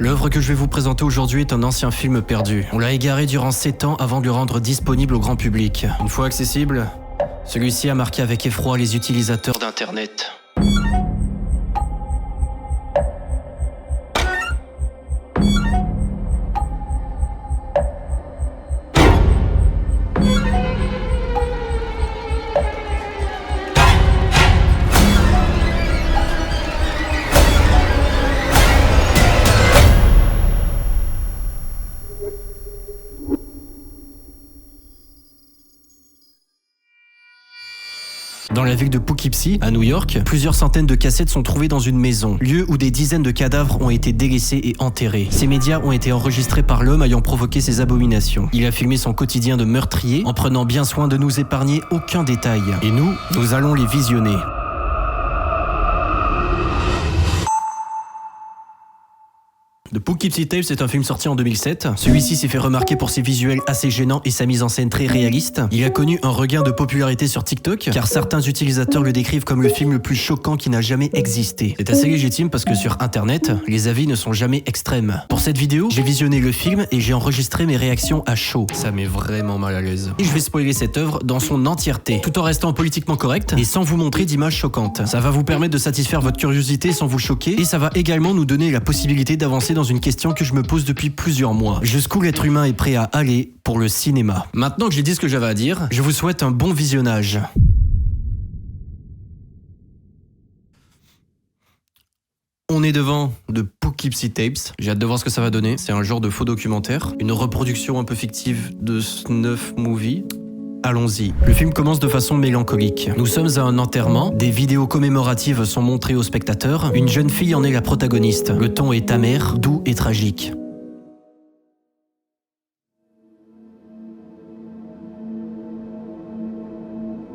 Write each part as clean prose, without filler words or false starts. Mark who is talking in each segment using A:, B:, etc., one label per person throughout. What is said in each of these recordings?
A: L'œuvre que je vais vous présenter aujourd'hui est un ancien film perdu. On l'a égaré durant 7 ans avant de le rendre disponible au grand public. Une fois accessible, celui-ci a marqué avec effroi les utilisateurs d'Internet. Dans la ville de Poughkeepsie, à New York, plusieurs centaines de cassettes sont trouvées dans une maison, lieu où des dizaines de cadavres ont été délaissés et enterrés. Ces médias ont été enregistrés par l'homme ayant provoqué ces abominations. Il a filmé son quotidien de meurtrier en prenant bien soin de nous épargner aucun détail. Et nous allons les visionner. The Poughkeepsie Tapes est un film sorti en 2007. Celui-ci s'est fait remarquer pour ses visuels assez gênants et sa mise en scène très réaliste. Il a connu un regain de popularité sur TikTok, car certains utilisateurs le décrivent comme le film le plus choquant qui n'a jamais existé. C'est assez légitime parce que sur Internet, les avis ne sont jamais extrêmes. Pour cette vidéo, j'ai visionné le film et j'ai enregistré mes réactions à chaud. Ça met vraiment mal à l'aise. Et je vais spoiler cette œuvre dans son entièreté, tout en restant politiquement correct et sans vous montrer d'images choquantes. Ça va vous permettre de satisfaire votre curiosité sans vous choquer, et ça va également nous donner la possibilité d'avancer dans une question que je me pose depuis plusieurs mois. Jusqu'où l'être humain est prêt à aller pour le cinéma? Maintenant que j'ai dit ce que j'avais à dire, je vous souhaite un bon visionnage. On est devant The Poughkeepsie Tapes. J'ai hâte de voir ce que ça va donner. C'est un genre de faux documentaire, une reproduction un peu fictive de Snuff Movie. Allons-y. Le film commence de façon mélancolique. Nous sommes à un enterrement, des vidéos commémoratives sont montrées aux spectateurs, une jeune fille en est la protagoniste. Le ton est amer, doux et tragique.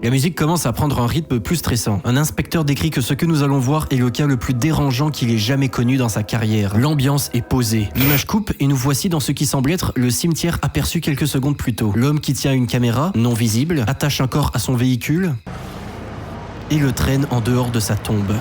A: La musique commence à prendre un rythme plus stressant. Un inspecteur décrit que ce que nous allons voir est le cas le plus dérangeant qu'il ait jamais connu dans sa carrière. L'ambiance est posée. L'image coupe et nous voici dans ce qui semble être le cimetière aperçu quelques secondes plus tôt. L'homme qui tient une caméra, non visible, attache un corps à son véhicule et le traîne en dehors de sa tombe.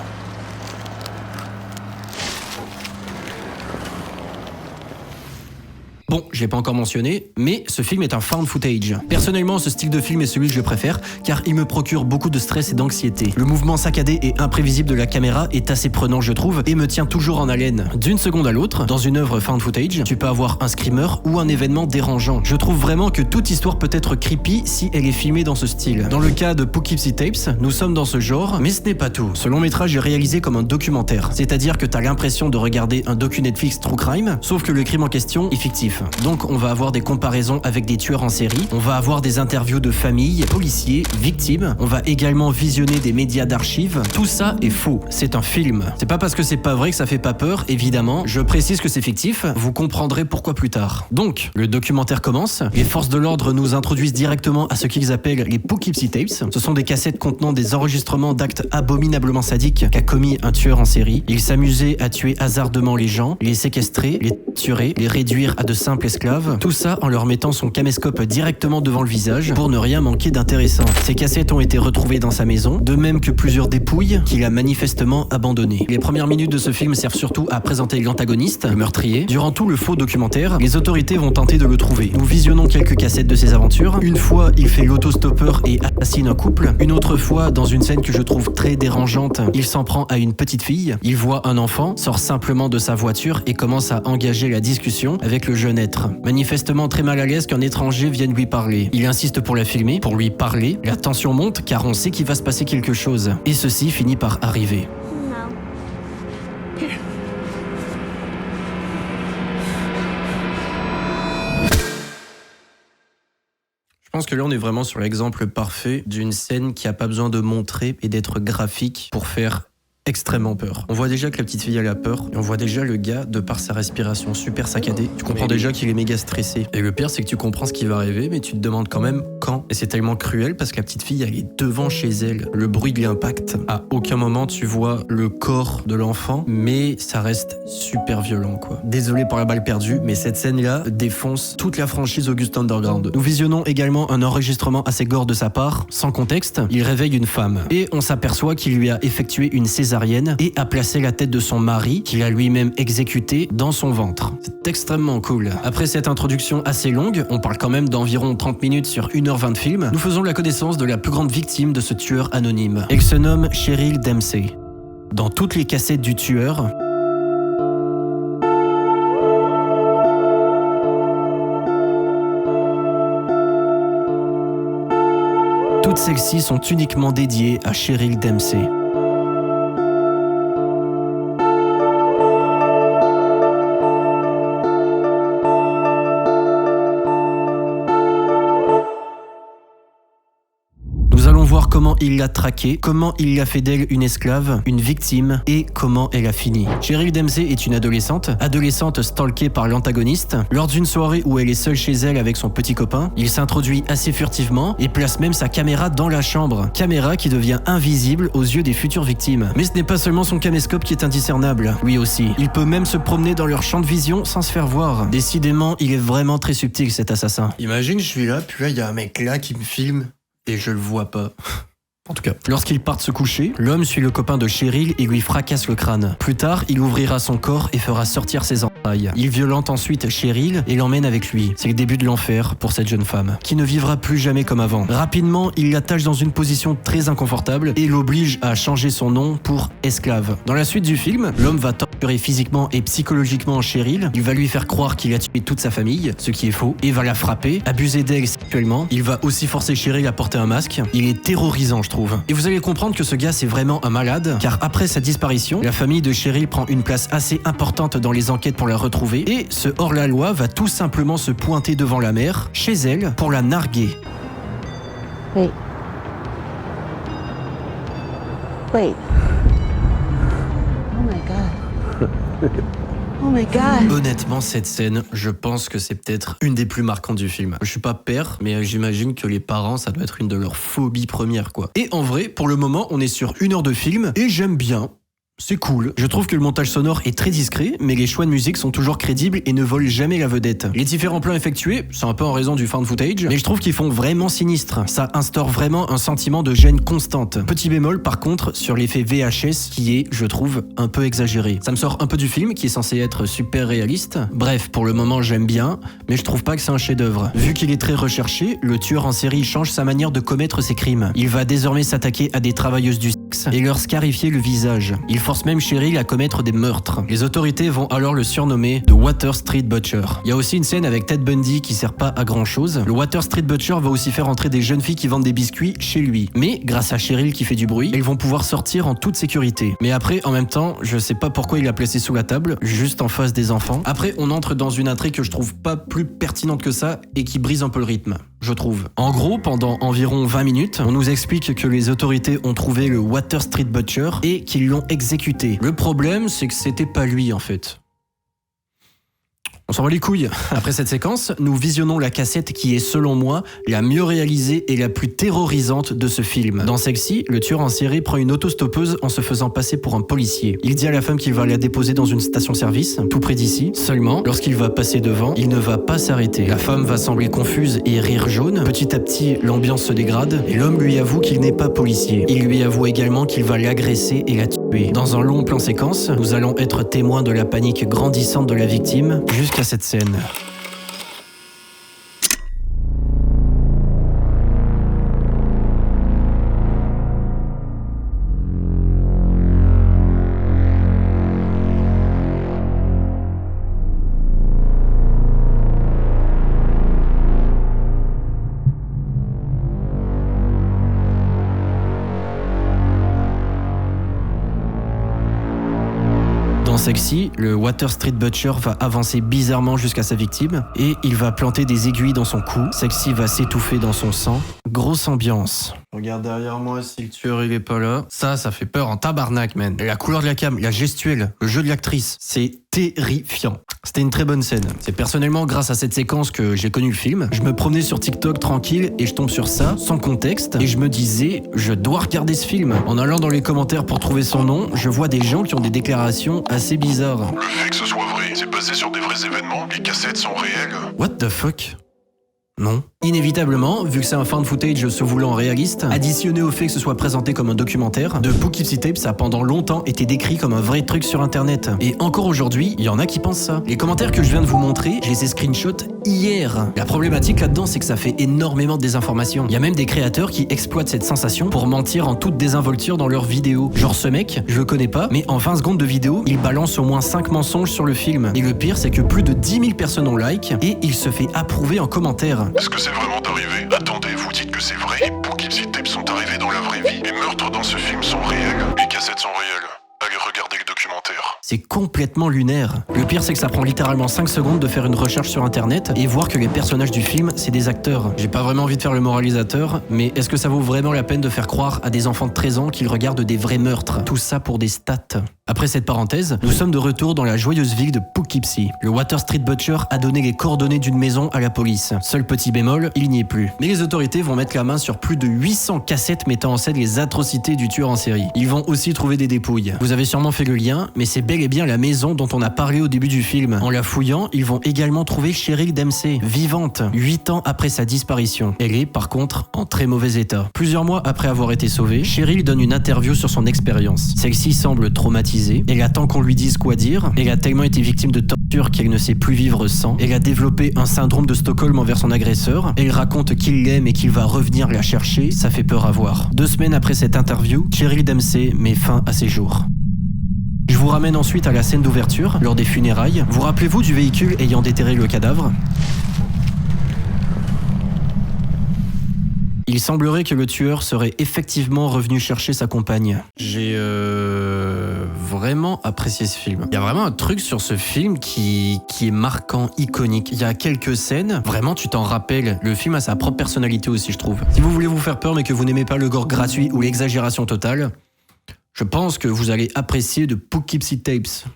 A: Bon, je l'ai pas encore mentionné, mais ce film est un found footage. Personnellement, ce style de film est celui que je préfère, car il me procure beaucoup de stress et d'anxiété. Le mouvement saccadé et imprévisible de la caméra est assez prenant, je trouve, et me tient toujours en haleine. D'une seconde à l'autre, dans une œuvre found footage, tu peux avoir un screamer ou un événement dérangeant. Je trouve vraiment que toute histoire peut être creepy si elle est filmée dans ce style. Dans le cas de Poughkeepsie Tapes, nous sommes dans ce genre, mais ce n'est pas tout. Ce long métrage est réalisé comme un documentaire, c'est-à-dire que t'as l'impression de regarder un docu Netflix True Crime, sauf que le crime en question est fictif. Donc on va avoir des comparaisons avec des tueurs en série, on va avoir des interviews de familles, policiers, victimes, on va également visionner des médias d'archives. Tout ça est faux, c'est un film. C'est pas parce que c'est pas vrai que ça fait pas peur, évidemment. Je précise que c'est fictif, vous comprendrez pourquoi plus tard. Donc, le documentaire commence, les forces de l'ordre nous introduisent directement à ce qu'ils appellent les Poughkeepsie Tapes. Ce sont des cassettes contenant des enregistrements d'actes abominablement sadiques qu'a commis un tueur en série. Il s'amusait à tuer hasardement les gens, les séquestrer, les torturer, les réduire à de simples esclaves, tout ça en leur mettant son caméscope directement devant le visage pour ne rien manquer d'intéressant. Ces cassettes ont été retrouvées dans sa maison, de même que plusieurs dépouilles qu'il a manifestement abandonnées. Les premières minutes de ce film servent surtout à présenter l'antagoniste, le meurtrier. Durant tout le faux documentaire, les autorités vont tenter de le trouver. Nous visionnons quelques cassettes de ses aventures. Une fois, il fait l'autostoppeur et assassine un couple. Une autre fois, dans une scène que je trouve très dérangeante, il s'en prend à une petite fille. Il voit un enfant, sort simplement de sa voiture et commence à engager la discussion avec le jeune être. Manifestement très mal à l'aise qu'un étranger vienne lui parler. Il insiste pour la filmer, pour lui parler. La tension monte car on sait qu'il va se passer quelque chose. Et ceci finit par arriver. Je pense que là on est vraiment sur l'exemple parfait d'une scène qui a pas besoin de montrer et d'être graphique pour faire extrêmement peur. On voit déjà que la petite fille elle a peur et on voit déjà le gars, de par sa respiration super saccadée, tu comprends déjà qu'il est méga stressé. Et le pire c'est que tu comprends ce qui va arriver mais tu te demandes quand même quand. Et c'est tellement cruel parce que la petite fille elle est devant chez elle. Le bruit de l'impact, à aucun moment tu vois le corps de l'enfant mais ça reste super violent quoi. Désolé pour la balle perdue mais cette scène là défonce toute la franchise August Underground. Nous visionnons également un enregistrement assez gore de sa part. Sans contexte, il réveille une femme et on s'aperçoit qu'il lui a effectué une césarienne césarienne et a placé la tête de son mari, qu'il a lui-même exécuté, dans son ventre. C'est extrêmement cool. Après cette introduction assez longue, on parle quand même d'environ 30 minutes sur 1h20 de film, nous faisons la connaissance de la plus grande victime de ce tueur anonyme. Elle se nomme Cheryl Dempsey. Dans toutes les cassettes du tueur, toutes celles-ci sont uniquement dédiées à Cheryl Dempsey. Nous allons voir comment il l'a traquée, comment il a fait d'elle une esclave, une victime, et comment elle a fini. Cheryl Dempsey est une adolescente stalkée par l'antagoniste. Lors d'une soirée où elle est seule chez elle avec son petit copain, il s'introduit assez furtivement et place même sa caméra dans la chambre. Caméra qui devient invisible aux yeux des futures victimes. Mais ce n'est pas seulement son caméscope qui est indiscernable, lui aussi. Il peut même se promener dans leur champ de vision sans se faire voir. Décidément, il est vraiment très subtil cet assassin. Imagine, je suis là, puis là, il y a un mec là qui me filme. Et je le vois pas. En tout cas, lorsqu'ils partent se coucher, l'homme suit le copain de Cheryl et lui fracasse le crâne. Plus tard, il ouvrira son corps et fera sortir ses entrailles. Il violente ensuite Cheryl et l'emmène avec lui. C'est le début de l'enfer pour cette jeune femme, qui ne vivra plus jamais comme avant. Rapidement, il l'attache dans une position très inconfortable et l'oblige à changer son nom pour esclave. Dans la suite du film, l'homme va torturer physiquement et psychologiquement Cheryl. Il va lui faire croire qu'il a tué toute sa famille, ce qui est faux, et va la frapper, abuser d'elle sexuellement. Il va aussi forcer Cheryl à porter un masque. Il est terrorisant, je trouve. Et vous allez comprendre que ce gars c'est vraiment un malade, car après sa disparition, la famille de Cheryl prend une place assez importante dans les enquêtes pour la retrouver, et ce hors-la-loi va tout simplement se pointer devant la mère, chez elle, pour la narguer.
B: Wait. Oh my God. Oh my God.
A: Honnêtement, cette scène, je pense que c'est peut-être une des plus marquantes du film. Je suis pas père, mais j'imagine que les parents, ça doit être une de leurs phobies premières, quoi. Et en vrai, pour le moment, on est sur 1 heure de film, et j'aime bien. C'est cool. Je trouve que le montage sonore est très discret, mais les choix de musique sont toujours crédibles et ne volent jamais la vedette. Les différents plans effectués, c'est un peu en raison du found footage, mais je trouve qu'ils font vraiment sinistre. Ça instaure vraiment un sentiment de gêne constante. Petit bémol par contre sur l'effet VHS qui est, je trouve, un peu exagéré. Ça me sort un peu du film qui est censé être super réaliste. Bref, pour le moment j'aime bien, mais je trouve pas que c'est un chef-d'œuvre. Vu qu'il est très recherché, le tueur en série change sa manière de commettre ses crimes. Il va désormais s'attaquer à des travailleuses du sexe et leur scarifier le visage. Il force même Cheryl à commettre des meurtres. Les autorités vont alors le surnommer The Water Street Butcher. Il y a aussi une scène avec Ted Bundy qui sert pas à grand chose. Le Water Street Butcher va aussi faire entrer des jeunes filles qui vendent des biscuits chez lui. Mais grâce à Cheryl qui fait du bruit, elles vont pouvoir sortir en toute sécurité. Mais après, en même temps, je sais pas pourquoi il l'a placé sous la table, juste en face des enfants. Après, on entre dans une intrigue que je trouve pas plus pertinente que ça et qui brise un peu le rythme, je trouve. En gros, pendant environ 20 minutes, on nous explique que les autorités ont trouvé le Water Street Butcher et qu'ils l'ont exécuté. Le problème, c'est que c'était pas lui en fait. On s'en va les couilles. Après cette séquence, nous visionnons la cassette qui est, selon moi, la mieux réalisée et la plus terrorisante de ce film. Dans celle-ci, le tueur en série prend une autostoppeuse en se faisant passer pour un policier. Il dit à la femme qu'il va la déposer dans une station-service, tout près d'ici. Seulement, lorsqu'il va passer devant, il ne va pas s'arrêter. La femme va sembler confuse et rire jaune. Petit à petit, l'ambiance se dégrade et l'homme lui avoue qu'il n'est pas policier. Il lui avoue également qu'il va l'agresser et la tuer. Dans un long plan séquence, nous allons être témoins de la panique grandissante de la victime jusqu'à cette scène. Dans celle-ci, le Water Street Butcher va avancer bizarrement jusqu'à sa victime et il va planter des aiguilles dans son cou. Celle-ci va s'étouffer dans son sang. Grosse ambiance. Regarde derrière moi si le tueur il est pas là. Ça fait peur en tabarnak, man. La couleur de la cam, la gestuelle, le jeu de l'actrice, c'est terrifiant. C'était une très bonne scène. C'est personnellement grâce à cette séquence que j'ai connu le film. Je me promenais sur TikTok tranquille et je tombe sur ça, sans contexte, et je me disais, je dois regarder ce film. En allant dans les commentaires pour trouver son nom, je vois des gens qui ont des déclarations assez bizarres.
C: Le fait que ce soit vrai, c'est basé sur des vrais événements, les cassettes sont réelles.
A: What the fuck? Non. Inévitablement, vu que c'est un found footage se voulant réaliste, additionné au fait que ce soit présenté comme un documentaire, The Poughkeepsie Tapes a pendant longtemps été décrit comme un vrai truc sur internet. Et encore aujourd'hui, il y en a qui pensent ça. Les commentaires que je viens de vous montrer, je les ai screenshots hier. La problématique là-dedans, c'est que ça fait énormément de désinformation. Il y a même des créateurs qui exploitent cette sensation pour mentir en toute désinvolture dans leurs vidéos. Genre ce mec, je le connais pas, mais en 20 secondes de vidéo, il balance au moins 5 mensonges sur le film. Et le pire, c'est que plus de 10 000 personnes ont like, et il se fait approuver en commentaire.
C: Est-ce que c'est vraiment arrivé? Attendez, vous dites que c'est vrai? Les Poughkeepsie Tapes sont arrivés dans la vraie vie? Les meurtres dans ce film sont réels? Les cassettes sont réelles? Allez regarder le documentaire.
A: C'est complètement lunaire. Le pire, c'est que ça prend littéralement 5 secondes de faire une recherche sur internet et voir que les personnages du film, c'est des acteurs. J'ai pas vraiment envie de faire le moralisateur, mais est-ce que ça vaut vraiment la peine de faire croire à des enfants de 13 ans qu'ils regardent des vrais meurtres? Tout ça pour des stats. Après cette parenthèse, nous sommes de retour dans la joyeuse ville de Poughkeepsie. Le Water Street Butcher a donné les coordonnées d'une maison à la police. Seul petit bémol, il n'y est plus. Mais les autorités vont mettre la main sur plus de 800 cassettes mettant en scène les atrocités du tueur en série. Ils vont aussi trouver des dépouilles. Vous avez sûrement fait le lien, mais c'est bel et bien la maison dont on a parlé au début du film. En la fouillant, ils vont également trouver Cheryl Dempsey, vivante, 8 ans après sa disparition. Elle est, par contre, en très mauvais état. Plusieurs mois après avoir été sauvée, Cheryl donne une interview sur son expérience. Celle-ci semble traumatisée. Elle attend qu'on lui dise quoi dire. Elle a tellement été victime de torture qu'elle ne sait plus vivre sans. Elle a développé un syndrome de Stockholm envers son agresseur. Elle raconte qu'il l'aime et qu'il va revenir la chercher. Ça fait peur à voir. 2 semaines après cette interview, Cheryl Dempsey met fin à ses jours. Je vous ramène ensuite à la scène d'ouverture, lors des funérailles. Vous rappelez-vous du véhicule ayant déterré le cadavre ? Il semblerait que le tueur serait effectivement revenu chercher sa compagne. J'ai vraiment apprécié ce film. Il y a vraiment un truc sur ce film qui est marquant, iconique. Il y a quelques scènes, vraiment tu t'en rappelles. Le film a sa propre personnalité aussi, je trouve. Si vous voulez vous faire peur mais que vous n'aimez pas le gore gratuit ou l'exagération totale, je pense que vous allez apprécier de Poughkeepsie Tapes.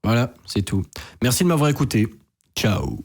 A: Voilà, c'est tout. Merci de m'avoir écouté. Ciao.